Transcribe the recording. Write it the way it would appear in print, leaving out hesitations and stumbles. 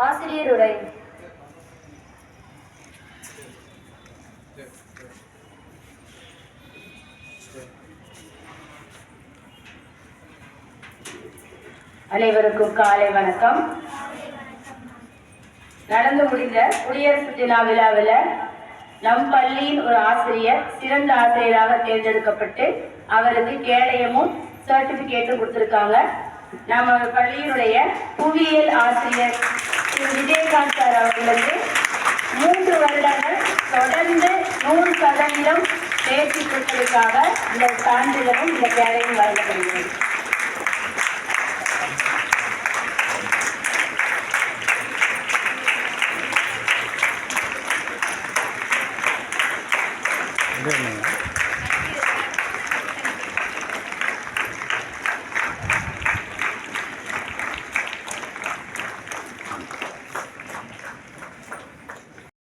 ஆசிரியருடைய அனைவருக்கும் காலை வணக்கம். நடந்து முடிந்த குடியரசு தின விழாவில் நம் பள்ளியின் ஒரு ஆசிரியர் சிறந்த ஆசிரியராக தேர்ந்தெடுக்கப்பட்டு அவருக்கு கேடயமும் சர்டிபிகேட்டும் கொடுத்திருக்காங்க. நம்ம பள்ளியினுடைய புவியியல் ஆசிரியர் திரு விஜயகாந்த் சார் அவர்களுக்கு 3 வருடங்கள் தொடர்ந்து 100% தேர்ச்சி பெற்றதற்காக இந்த சான்றிதழும் இந்த கேடயம் வழங்கப்படுகிறது.